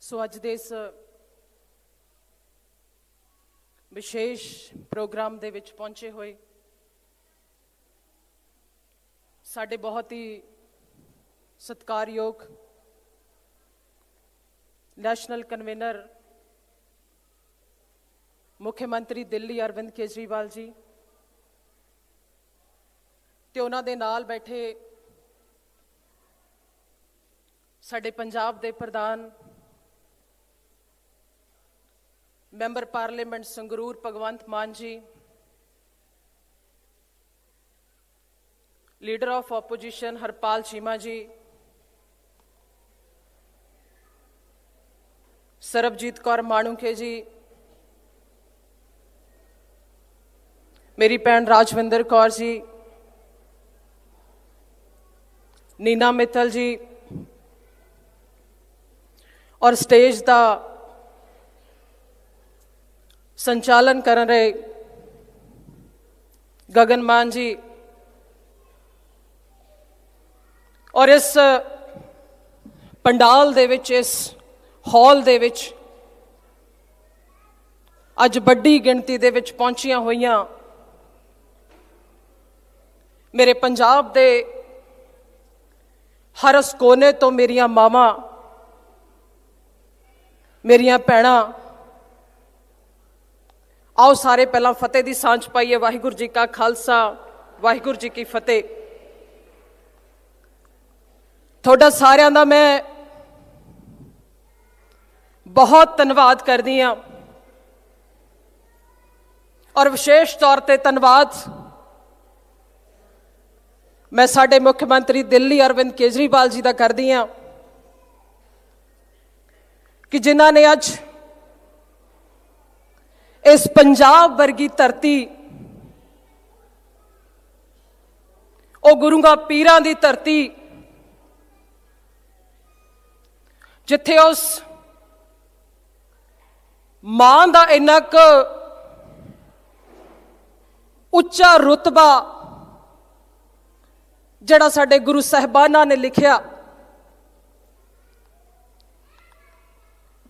सो अज दे इस विशेष प्रोग्राम दे विच पहुंचे हुए साडे बहुत ही सत्कारयोग नैशनल कन्वीनर मुख्यमंत्री दिल्ली अरविंद केजरीवाल जी ते उन्हां दे नाल बैठे साडे पंजाब दे प्रधान member parliament Sangrur Bhagwant Mann ji, leader of opposition Harpal Cheema ji, Sarbjit Kaur Manuke ji, मेरी भैन राजविंदर कौर जी, नीना मित्तल जी और स्टेज का संचालन कर रहे गगन मान जी और इस पंडाल दे विच इस हॉल दे विच अज बड़ी गिणती दे विच पहुंचियां होइयां मेरे पंजाब दे हर उस कोने तो मेरियां मावां मेरियां भैणां आओ सारे पहला फतेह दी सांझ पाइए। वाहिगुरू जी का खालसा वाहिगुरू जी की फतेह। थोड़ा सारियां दा मैं बहुत धन्नवाद करदी हां और विशेष तौर पे धन्नवाद मैं साडे मुख्यमंत्री दिल्ली अरविंद केजरीवाल जी का करदी हां कि जिन्हां ने अज इस पंजाब वर्गी धरती ओ गुरुआं पीरां दी धरती जिथे उस मां दा इन्ना क उच्चा रुतबा जिहड़ा साडे गुरु साहिबाना ने लिखिया,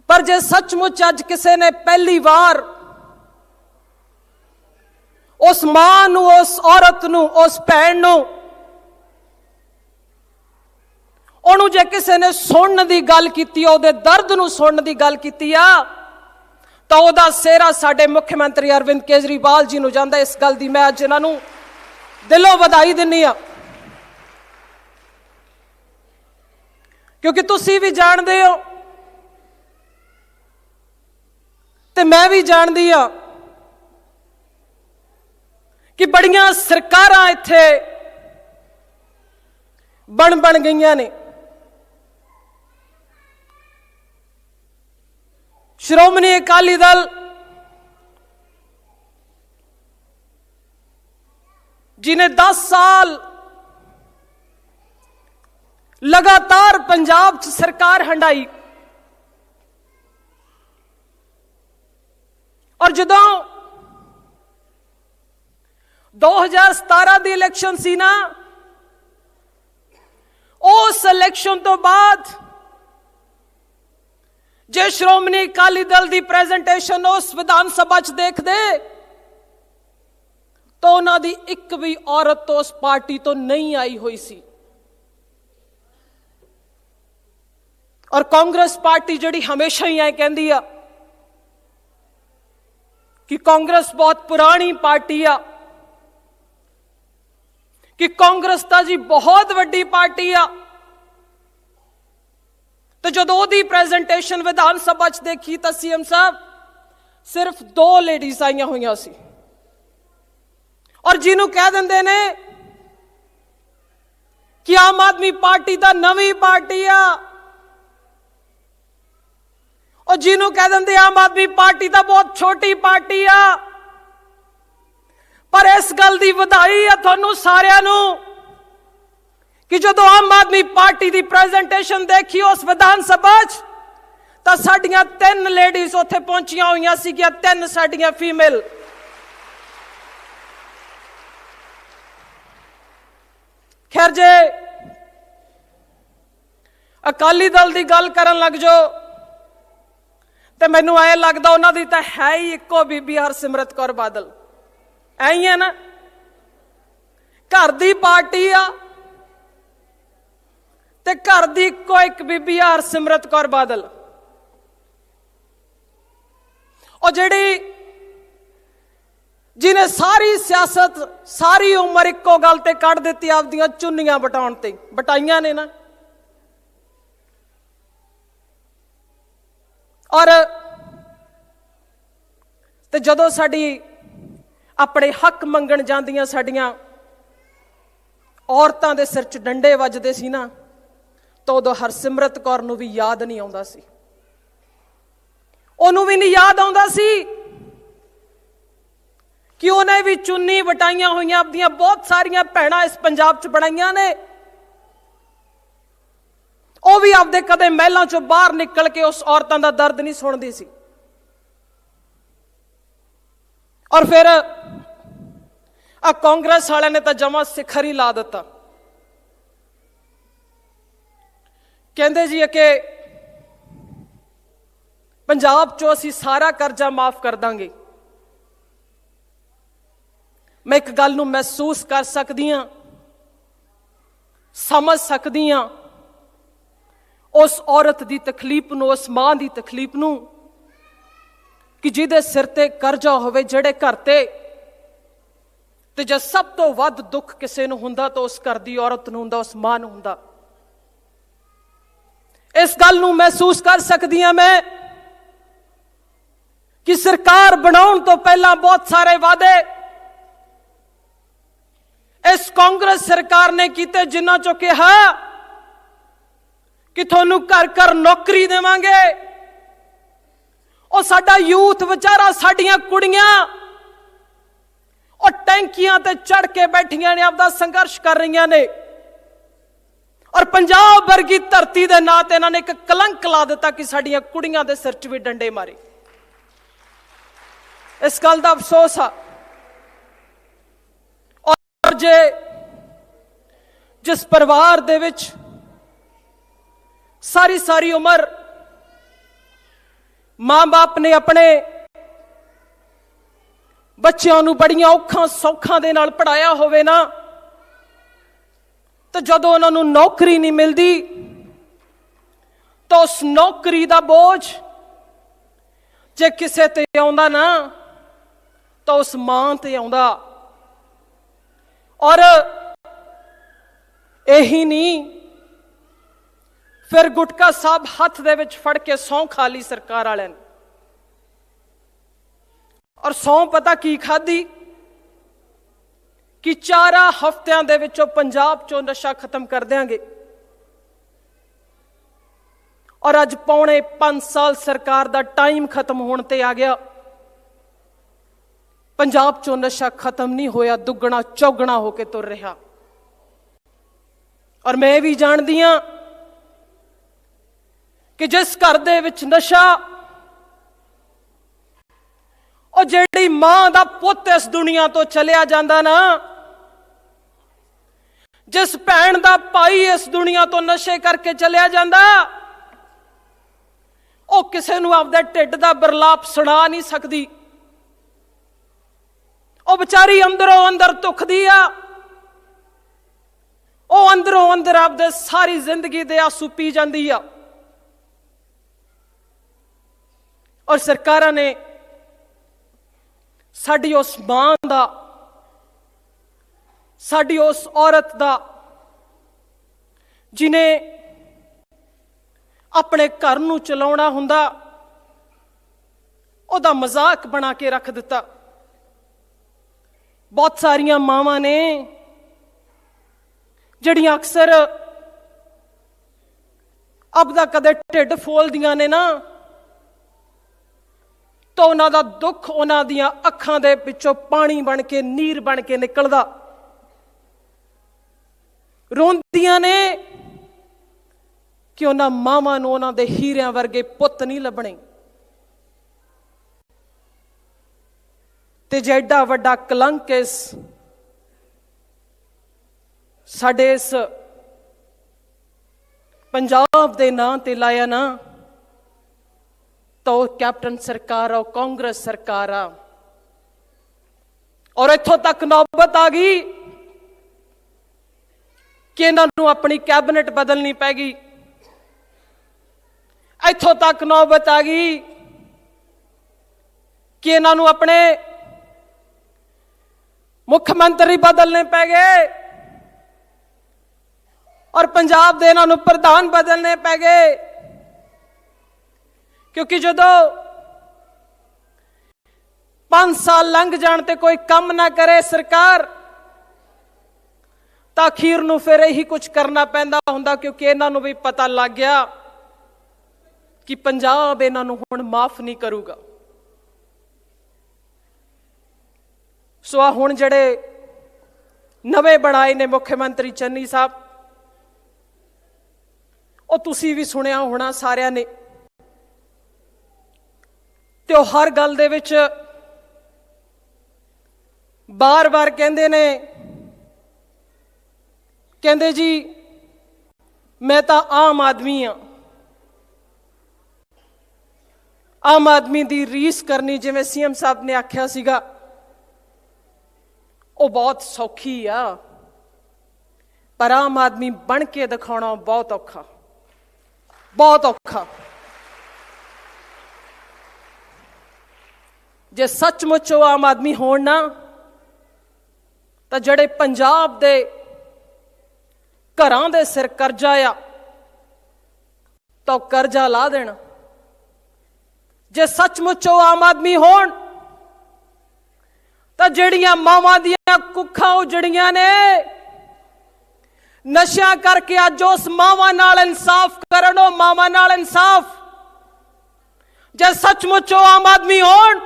पर जे सचमुच अज किसी ने पहली बार उस मां नू, उस औरत नू, उस भैन नू ओनू जे किसी ने सुनने की गल कीती, ओहदे दर्द नू सुनने की गल कीती आ तो ओहदा सेहरा साडे मुख्यमंत्री अरविंद केजरीवाल जी नू जांदा। इस गल दी मैं अज इन्हां नू दिलों वधाई दिन्नी आ क्योंकि तुसीं भी जानदे हो ते मैं भी जानदी आ कि बड़ियां सरकारां इत्थे बन गईयां ने। श्रोमणी अकाली दल जिन्हें 10 साल लगातार पंजाब च सरकार हंडाई और जदों 2017 दी इलेक्शन सी ना, उस इलेक्शन तो बाद जे श्रोमणी अकाली दल दी प्रेजेंटेशन उस विधान सभा च देख दे तो उन्हां दी एक भी औरत तो उस पार्टी तो नहीं आई हुई सी। और कांग्रेस पार्टी जिहड़ी हमेशा ही कहंदी आ कि कांग्रेस बहुत पुरानी पार्टी आ, कि कांग्रेस ता जी बहुत वड्डी पार्टी आ, तो जदों ओहदी प्रेजेंटेशन विधान सभा च देखी तो सीएम साहब सिर्फ 2 लेडीज आईयां हुई सी और जिन्हों कह देंदे ने कि आम आदमी पार्टी दा नवी पार्टी आ और जिन्हों कह देंदे आम आदमी पार्टी दा बहुत छोटी पार्टी आ। पर इस गल दी वधाई है तुहानू सारिआं नू कि जदों आम आदमी पार्टी दी प्रेजेंटेशन देखी उस विधान सभा च तां साडियां 3 लेडीज उत्थे पहुंचियां होईयां सीगियां, 3 साडियां फीमेल। खैर जे अकाली दल की गल करन लग जाओ ਤੇ ਮੈਨੂੰ ਐ ਲੱਗਦਾ ਉਹਨਾਂ ਦੀ ਤਾਂ ਹੈ ਹੀ ਇੱਕੋ ਬੀਬੀ ਹਰਸਿਮਰਤ ਕੌਰ ਬਾਦਲ। ਐ ਹੀ ਹੈ ਨਾ, ਘਰ ਦੀ ਪਾਰਟੀ ਆ ਤੇ ਘਰ ਦੀ ਇੱਕੋ ਇੱਕ ਬੀਬੀ ਆ ਹਰਸਿਮਰਤ ਕੌਰ ਬਾਦਲ। ਉਹ ਜਿਹੜੀ ਜਿਹਨੇ ਸਾਰੀ ਸਿਆਸਤ ਸਾਰੀ ਉਮਰ ਇੱਕੋ ਗੱਲ ਤੇ ਕੱਢ ਦਿੱਤੀ, ਆਪਦੀਆਂ ਚੁੰਨੀਆਂ ਵਟਾਉਣ ਤੇ ਵਟਾਈਆਂ ਨੇ ਨਾ। ਔਰ ਤੇ ਜਦੋਂ ਸਾਡੀ ਆਪਣੇ ਹੱਕ ਮੰਗਣ ਜਾਂਦੀਆਂ ਸਾਡੀਆਂ ਔਰਤਾਂ ਦੇ ਸਿਰ 'ਚ ਡੰਡੇ ਵੱਜਦੇ ਸੀ ਨਾ, ਤਾਂ ਉਦੋਂ ਹਰਸਿਮਰਤ ਕੌਰ ਨੂੰ ਵੀ ਯਾਦ ਨਹੀਂ ਆਉਂਦਾ ਸੀ, ਉਹਨੂੰ ਵੀ ਨਹੀਂ ਯਾਦ ਆਉਂਦਾ ਸੀ ਕਿ ਉਹਨੇ ਵੀ ਚੁੰਨੀ ਵਟਾਈਆਂ ਹੋਈਆਂ ਆਪਦੀਆਂ ਬਹੁਤ ਸਾਰੀਆਂ ਭੈਣਾਂ ਇਸ ਪੰਜਾਬ 'ਚ ਬਣਾਈਆਂ ਨੇ। ਉਹ ਵੀ ਆਪਦੇ ਕਦੇ ਮਹਿਲਾਂ 'ਚੋਂ ਬਾਹਰ ਨਿਕਲ ਕੇ ਉਸ ਔਰਤਾਂ ਦਾ ਦਰਦ ਨਹੀਂ ਸੁਣਦੀ ਸੀ। ਔਰ ਫਿਰ ਆ ਕਾਂਗਰਸ ਵਾਲਿਆਂ ਨੇ ਤਾਂ ਜਮਾ ਸਿਖਰ ਹੀ ਲਾ ਦਿੱਤਾ। ਕਹਿੰਦੇ ਜੀ ਕਿ ਪੰਜਾਬ 'ਚੋਂ ਅਸੀਂ ਸਾਰਾ ਕਰਜ਼ਾ ਮਾਫ ਕਰ ਦਾਂਗੇ। ਮੈਂ ਇੱਕ ਗੱਲ ਨੂੰ ਮਹਿਸੂਸ ਕਰ ਸਕਦੀ ਹਾਂ, ਸਮਝ ਸਕਦੀ ਹਾਂ ਉਸ ਔਰਤ ਦੀ ਤਕਲੀਫ ਨੂੰ, ਉਸ ਮਾਂ ਦੀ ਤਕਲੀਫ ਨੂੰ, ਕਿ ਜਿਹਦੇ ਸਿਰ ਤੇ ਕਰਜ਼ਾ ਹੋਵੇ, ਜਿਹੜੇ ਘਰ ਤੇ ਜੇ ਸਭ ਤੋਂ ਵੱਧ ਦੁੱਖ ਕਿਸੇ ਨੂੰ ਹੁੰਦਾ ਤਾਂ ਉਸ ਘਰ ਦੀ ਔਰਤ ਨੂੰ ਹੁੰਦਾ, ਉਸ ਮਾਂ ਨੂੰ ਹੁੰਦਾ। ਇਸ ਗੱਲ ਨੂੰ ਮਹਿਸੂਸ ਕਰ ਸਕਦੀ ਹਾਂ ਮੈਂ ਕਿ ਸਰਕਾਰ ਬਣਾਉਣ ਤੋਂ ਪਹਿਲਾਂ ਬਹੁਤ ਸਾਰੇ ਵਾਅਦੇ ਇਸ ਕਾਂਗਰਸ ਸਰਕਾਰ ਨੇ ਕੀਤੇ, ਜਿਨ੍ਹਾਂ ਚੋਂ ਕਿਹਾ ਕਿ ਤੁਹਾਨੂੰ ਘਰ ਘਰ ਨੌਕਰੀ ਦੇਵਾਂਗੇ। ਉਹ ਸਾਡਾ ਯੂਥ ਵਿਚਾਰਾ, ਸਾਡੀਆਂ ਕੁੜੀਆਂ ਉਹ ਟੈਂਕੀਆਂ ਤੇ ਚੜ ਕੇ ਬੈਠੀਆਂ ਨੇ, ਆਪਦਾ ਸੰਘਰਸ਼ ਕਰ ਰਹੀਆਂ ਨੇ। ਔਰ ਪੰਜਾਬ ਵਰਗੀ ਧਰਤੀ ਦੇ ਨਾਂ ਤੇ ਇਹਨਾਂ ਨੇ ਇੱਕ ਕਲੰਕ ਲਾ ਦਿੱਤਾ ਕਿ ਸਾਡੀਆਂ ਕੁੜੀਆਂ ਦੇ ਸਿਰ 'ਚ ਵੀ ਡੰਡੇ ਮਾਰੇ। ਇਸ ਗੱਲ ਦਾ ਅਫਸੋਸ ਆ। ਔਰ ਜਿਸ ਪਰਿਵਾਰ ਦੇ ਵਿੱਚ ਸਾਰੀ ਉਮਰ ਮਾਂ-ਬਾਪ ਨੇ ਆਪਣੇ ਬੱਚਿਆਂ ਨੂੰ ਬੜੀਆਂ ਔਖਾਂ ਸੌਖਾਂ ਦੇ ਨਾਲ ਪੜਾਇਆ ਹੋਵੇ ਨਾ, ਤਾਂ ਜਦੋਂ ਉਹਨਾਂ ਨੂੰ ਨੌਕਰੀ ਨਹੀਂ ਮਿਲਦੀ ਤਾਂ ਉਸ ਨੌਕਰੀ ਦਾ ਬੋਝ ਜੇ ਕਿਸੇ ਤੇ ਆਉਂਦਾ ਨਾ ਤਾਂ ਉਸ ਮਾਂ ਤੇ ਆਉਂਦਾ। ਔਰ ਇਹੀ ਨਹੀਂ, ਫਿਰ ਗੁਟਕਾ ਸਾਹਿਬ ਹੱਥ ਦੇ ਵਿੱਚ ਫੜ ਕੇ ਸਹੁੰ ਖਾ ਲਈ ਸਰਕਾਰ ਵਾਲਿਆਂ ਨੇ। ਔਰ ਸਹੁੰ ਪਤਾ ਕੀ ਖਾਧੀ ਕਿ 4 ਹਫ਼ਤਿਆਂ ਦੇ ਵਿੱਚੋਂ ਪੰਜਾਬ 'ਚੋਂ ਨਸ਼ਾ ਖਤਮ ਕਰ ਦਿਆਂਗੇ। ਔਰ ਅੱਜ ਪੌਣੇ 5 ਸਾਲ ਸਰਕਾਰ ਦਾ ਟਾਈਮ ਖਤਮ ਹੋਣ ਤੇ ਆ ਗਿਆ, ਪੰਜਾਬ 'ਚੋਂ ਨਸ਼ਾ ਖਤਮ ਨਹੀਂ ਹੋਇਆ, ਦੁੱਗਣਾ ਚੌਗਣਾ ਹੋ ਕੇ ਤੁਰ ਰਿਹਾ। ਔਰ ਮੈਂ ਵੀ ਜਾਣਦੀ ਹਾਂ ਕਿ ਜਿਸ ਘਰ ਦੇ ਵਿੱਚ ਨਸ਼ਾ, ਉਹ ਜਿਹੜੀ ਮਾਂ ਦਾ ਪੁੱਤ ਇਸ ਦੁਨੀਆ ਤੋਂ ਚਲਿਆ ਜਾਂਦਾ ਨਾ, ਜਿਸ ਭੈਣ ਦਾ ਭਾਈ ਇਸ ਦੁਨੀਆ ਤੋਂ ਨਸ਼ੇ ਕਰਕੇ ਚਲਿਆ ਜਾਂਦਾ, ਉਹ ਕਿਸੇ ਨੂੰ ਆਪਦੇ ਢਿੱਡ ਦਾ ਬਿਰਲਾਪ ਸੁਣਾ ਨਹੀਂ ਸਕਦੀ। ਉਹ ਵਿਚਾਰੀ ਅੰਦਰੋਂ ਅੰਦਰ ਦੁਖਦੀ ਆ, ਉਹ ਅੰਦਰੋਂ ਅੰਦਰ ਆਪਦੇ ਸਾਰੀ ਜ਼ਿੰਦਗੀ ਦੇ ਆਂਸੂ ਪੀ ਜਾਂਦੀ ਆ। ਔਰ ਸਰਕਾਰਾਂ ਨੇ ਸਾਡੀ ਉਸ ਮਾਂ ਦਾ, ਸਾਡੀ ਉਸ ਔਰਤ ਦਾ, ਜਿਨੇ ਆਪਣੇ ਘਰ ਨੂੰ ਚਲਾਉਣਾ ਹੁੰਦਾ, ਉਹਦਾ ਮਜ਼ਾਕ ਬਣਾ ਕੇ ਰੱਖ ਦਿੱਤਾ। ਬਹੁਤ ਸਾਰੀਆਂ ਮਾਵਾਂ ਨੇ ਜਿਹੜੀਆਂ ਅਕਸਰ ਆਪਦਾ ਕਦੇ ਢਿੱਡ ਫੋਲਦੀਆਂ ਨੇ ਨਾ, ਤਾਂ ਉਹਨਾਂ ਦਾ ਦੁੱਖ ਉਹਨਾਂ ਦੀਆਂ ਅੱਖਾਂ ਦੇ ਵਿੱਚੋਂ ਪਾਣੀ ਬਣ ਕੇ, ਨੀਰ ਬਣ ਕੇ ਨਿਕਲਦਾ। ਰੋਂਦੀਆਂ ਨੇ ਕਿ ਉਹਨਾਂ ਮਾਵਾਂ ਨੂੰ ਉਹਨਾਂ ਦੇ ਹੀਰਿਆਂ ਵਰਗੇ ਪੁੱਤ ਨਹੀਂ ਲੱਭਣੇ। ਤੇ ਜੇ ਐਡਾ ਵੱਡਾ ਕਲੰਕ ਸਾਡੇ ਇਸ ਪੰਜਾਬ ਦੇ ਨਾਂ ਤੇ ਲਾਇਆ ਨਾ, तो कैप्टन सरकार आ, कांग्रेस सरकार आ। और इत्थों तक नौबत आ गई कि इन्हों अपनी कैबिनेट बदलनी पैगी। इत्थों तक नौबत आ गई कि इन्हों अपने मुख्यमंत्री बदलने पै गए और पंजाब दे इन्हों प्रधान बदलने पै गए। क्योंकि जदों 5 साल लंघ जाण ते कोई काम ना करे सरकार, तो अखीर नूं फिर यही कुछ करना पैंदा हुंदा, क्योंकि इन्हों भी पता लग गया कि पंजाब इन्हों हुण माफ नहीं करूगा। सो आ हुण जिहड़े नवे बनाए ने मुख्यमंत्री चन्नी साहब, वो तुसी भी सुनिया होना सारिਆਂ ने, ते हर गल दे विच बार बार कहंदे ने, कहंदे जी मैं तो आम आदमी हाँ। आम आदमी दी रीस करनी, जिवें सीएम साहब ने आख्या सीगा, वो बहुत सौखी आ, पर आम आदमी बन के दिखाना बहुत औखा, बहुत औखा। जे सचमुच वो आम आदमी होण ना, तो जड़े पंजाब दे घरां दे सिर करजा आ, तो करजा ला देना। जे सचमुच वो आम आदमी होण, तो जड़ियां मावां दियां कुखां उजड़ियां ने, नशा करके अज उस मावां नाल इंसाफ करन, ओ मावां नाल इंसाफ। जे सचमुच वो आम आदमी होण,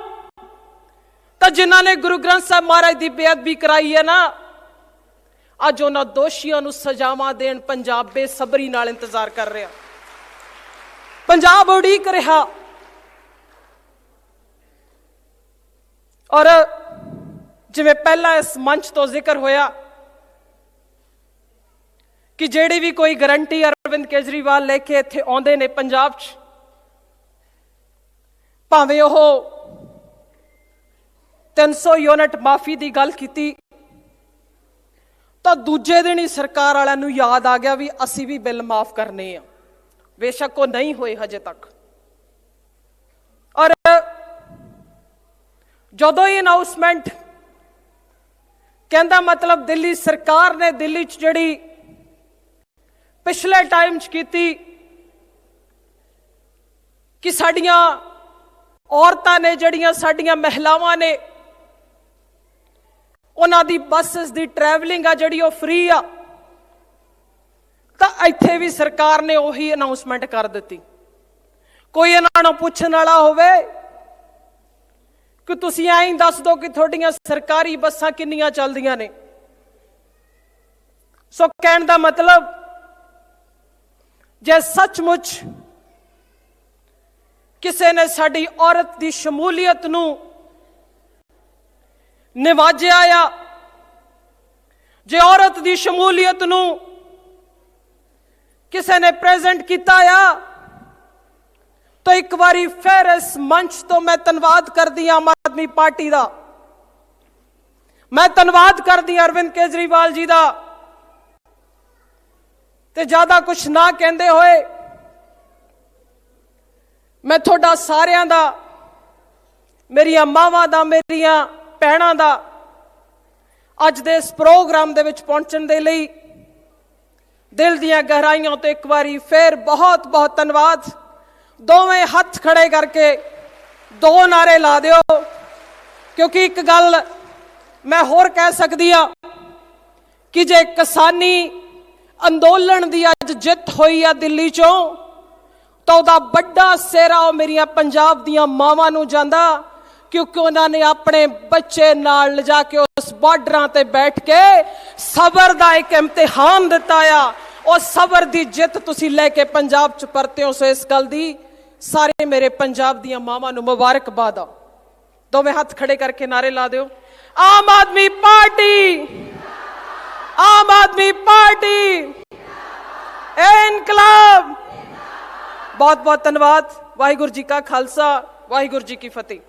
तो जिन्हां ने गुरु ग्रंथ साहब महाराज की बेअदबी कराई है ना, अज उन्हां दोषियों नूं सजावां देण पंजाब बेसबरी नाल इंतजार कर रहा, पंजाब उड़ीक रहा। और जिवें पहला इस मंच तो जिक्र होया कि जेड़ी भी कोई गारंटी अरविंद केजरीवाल लेके इत्थे आउंदे ने पंजाब च, भावें ओह 300 यूनिट माफी की गल की, तो दूजे दिन ही सरकार वालों नूं याद आ गया भी असी भी बिल माफ करने हैं, बेशक वो नहीं होए हजे तक। और जदों ही अनाउंसमेंट कहंदा, मतलब दिल्ली सरकार ने दिल्ली च जिहड़ी पिछले टाइम च कीती कि साडियां औरतां ने, जिहड़ियां साडियां महिलावां ने, उन्हां दी बसेस दी ट्रैवलिंग आ जिहड़ी वो फ्री आ, तो इत्थे भी सरकार ने उही अनाउंसमेंट कर दी। कोई इन्हां नूं पुछण वाला होवे कि तुसीं ऐं ही दस दो कि तुहाडीआं सरकारी बसां किन्नियां चलदियां ने। सो कहण दा मतलब, जे सचमुच किसी ने साडी औरत की शमूलीयत नूं निवाजिया आ, जे औरत की शमूलीयत नूं किसी ने प्रेजेंट किया आ, तो एक बारी फिर इस मंच तो मैं धन्यवाद करदी आम आदमी पार्टी का, मैं धन्यवाद करदी अरविंद केजरीवाल जी का। ते ज्यादा कुछ ना कहते हुए मैं थोड़ा सारियां दा, मेरिया मावां दा, मेरिया भैणां दा अज दे इस प्रोग्राम दे विच पहुंचण दे लई दिल दियां गहराइयों तो एक बारी फिर बहुत बहुत धन्यवाद। दोवें हथ खड़े करके 2 नारे ला दिओ, क्योंकि एक गल मैं होर कह सकदी आ कि जे किसानी अंदोलन की अज जित हुई है दिल्ली चों, तो उहदा बड़ा सेहरा मेरिया पंजाब दियां मावां नूं जांदा, क्योंकि उन्होंने अपने बच्चे नाल लिजा के उस बॉर्डरां ते बैठ के सबर दा एक इम्तिहान दिता आ। और सबर दी जित तुसीं लैके पंजाब च परते हो। सो इस गल दी सारे मेरे पंजाब दियां मावां नूं मुबारकबाद आ। दोवें हाथ खड़े करके नारे ला दिओ, आम आदमी पार्टी, आम आदमी पार्टी, इनकलाब। बहुत बहुत धन्यवाद। ਵਾਹਿਗੁਰੂ ਜੀ ਕਾ ਖਾਲਸਾ, ਵਾਹਿਗੁਰੂ ਜੀ ਕੀ ਫਤਿਹ।